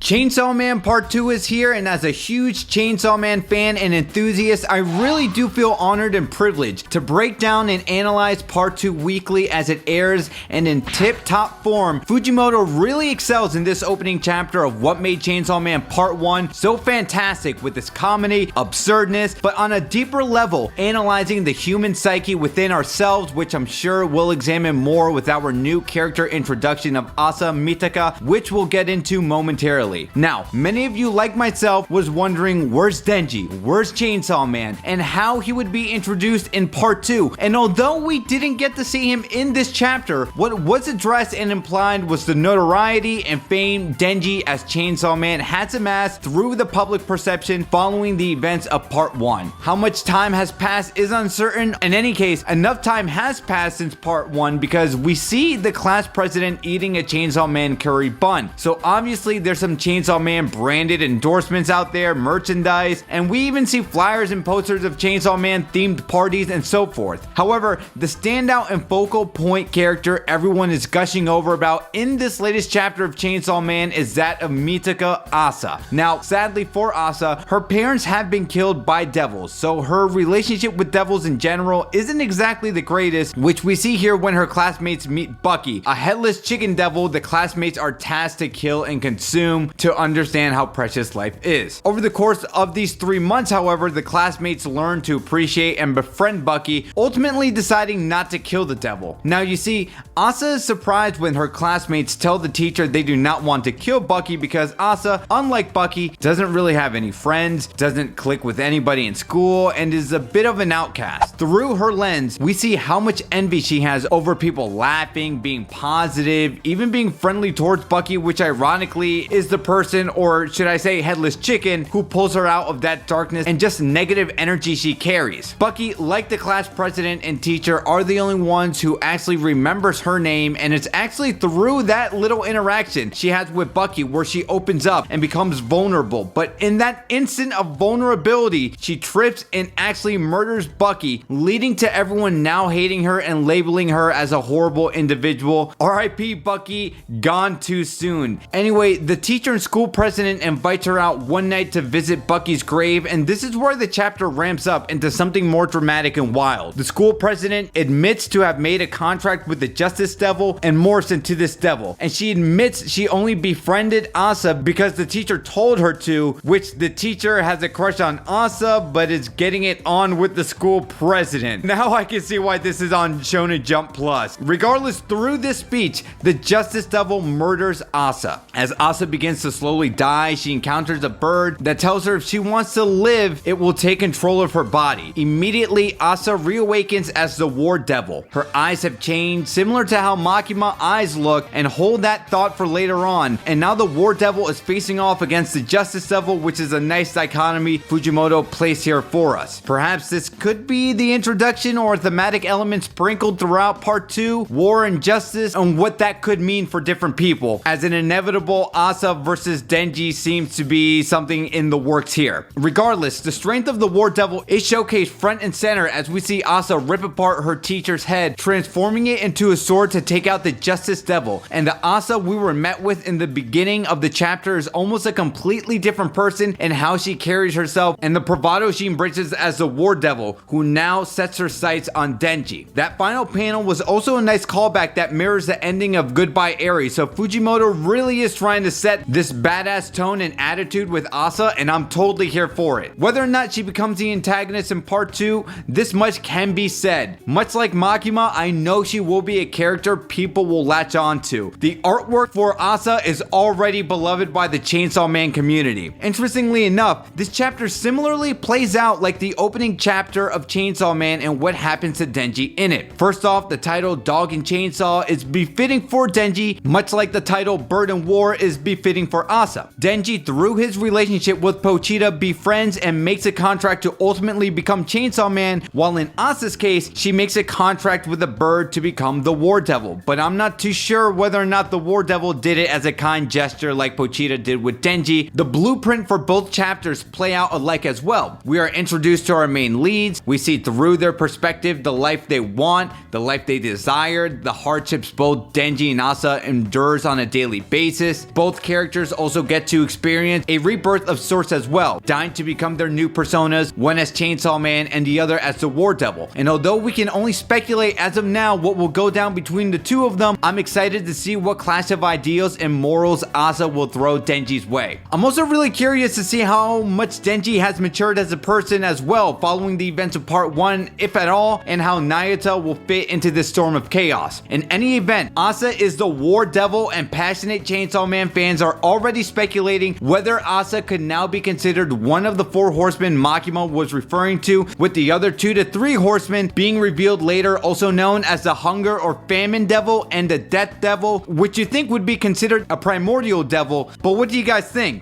Chainsaw Man Part 2 is here, and as a huge Chainsaw Man fan and enthusiast, I really do feel honored and privileged to break down and analyze Part 2 weekly as it airs, and in tip-top form. Fujimoto really excels in this opening chapter of what made Chainsaw Man Part 1 so fantastic, with its comedy, absurdness, but on a deeper level, analyzing the human psyche within ourselves, which I'm sure we'll examine more with our new character introduction of Asa Mitaka, which we'll get into momentarily. Now, many of you, like myself, was wondering where's Denji, where's Chainsaw Man, and how he would be introduced in Part 2. And although we didn't get to see him in this chapter, what was addressed and implied was the notoriety and fame Denji as Chainsaw Man has amassed through the public perception following the events of Part 1. How much time has passed is uncertain. In any case, enough time has passed since Part 1 because we see the class president eating a Chainsaw Man curry bun. So obviously there's some Chainsaw Man branded endorsements out there, merchandise, and we even see flyers and posters of Chainsaw Man themed parties and so forth. However, the standout and focal point character everyone is gushing over about in this latest chapter of Chainsaw Man is that of Mitaka Asa. Now, sadly for Asa, her parents have been killed by devils, so her relationship with devils in general isn't exactly the greatest, which we see here when her classmates meet Bucky, a headless chicken devil the classmates are tasked to kill and consume to understand how precious life is. Over the course of these 3 months, however, the classmates learn to appreciate and befriend Bucky, ultimately deciding not to kill the devil. Now you see, Asa is surprised when her classmates tell the teacher they do not want to kill Bucky because Asa, unlike Bucky, doesn't really have any friends, doesn't click with anybody in school, and is a bit of an outcast. Through her lens, we see how much envy she has over people laughing, being positive, even being friendly towards Bucky, which ironically is the person, or should I say headless chicken, who pulls her out of that darkness and just negative energy she carries. Bucky, like the class president and teacher, are the only ones who actually remembers her name, and it's actually through that little interaction she has with Bucky where she opens up and becomes vulnerable. But in that instant of vulnerability, she trips and actually murders Bucky, leading to everyone now hating her and labeling her as a horrible individual. R.I.P. Bucky, gone too soon. Anyway, the teacher and school president invites her out one night to visit Bucky's grave, and this is where the chapter ramps up into something more dramatic and wild. The school president admits to have made a contract with the Justice Devil and morphs into this devil, and she admits she only befriended Asa because the teacher told her to, which the teacher has a crush on Asa but is getting it on with the school president. Now I can see why this is on Shonen Jump Plus. Regardless, through this speech, the Justice Devil murders Asa. As Asa begins to slowly die, she encounters a bird that tells her if she wants to live, it will take control of her body. Immediately, Asa reawakens as the War Devil. Her eyes have changed, similar to how Makima eyes look, and hold that thought for later on. And now the War Devil is facing off against the Justice Devil, which is a nice dichotomy Fujimoto placed here for us. Perhaps this could be the introduction or thematic elements sprinkled throughout Part 2, War and Justice, and what that could mean for different people, as an inevitable Asa versus Denji seems to be something in the works here. Regardless, the strength of the War Devil is showcased front and center as we see Asa rip apart her teacher's head, transforming it into a sword to take out the Justice Devil. And the Asa we were met with in the beginning of the chapter is almost a completely different person in how she carries herself and the bravado she embraces as the War Devil, who now sets her sights on Denji. That final panel was also a nice callback that mirrors the ending of Goodbye Eri, so Fujimoto really is trying to set this badass tone and attitude with Asa, and I'm totally here for it. Whether or not she becomes the antagonist in Part 2, this much can be said. Much like Makima, I know she will be a character people will latch on to. The artwork for Asa is already beloved by the Chainsaw Man community. Interestingly enough, this chapter similarly plays out like the opening chapter of Chainsaw Man and what happens to Denji in it. First off, the title Dog and Chainsaw is befitting for Denji, much like the title Bird and War is befitting for Asa. Denji, through his relationship with Pochita, befriends and makes a contract to ultimately become Chainsaw Man, while in Asa's case, she makes a contract with a bird to become the War Devil. But I'm not too sure whether or not the War Devil did it as a kind gesture like Pochita did with Denji. The blueprint for both chapters play out alike as well. We are introduced to our main leads, we see through their perspective the life they want, the life they desire, the hardships both Denji and Asa endures on a daily basis. Both characters characters also get to experience a rebirth of sorts as well, dying to become their new personas, one as Chainsaw Man and the other as the War Devil. And although we can only speculate as of now what will go down between the two of them, I'm excited to see what class of ideals and morals Asa will throw Denji's way. I'm also really curious to see how much Denji has matured as a person as well following the events of part 1, if at all, and how Nayata will fit into this storm of chaos. In any event, Asa is the War Devil, and passionate Chainsaw Man fans are already speculating whether Asa could now be considered one of the 4 horsemen Makima was referring to, with the other 2 to 3 horsemen being revealed later, also known as the Hunger or Famine Devil and the Death Devil, which you think would be considered a primordial devil. But what do you guys think?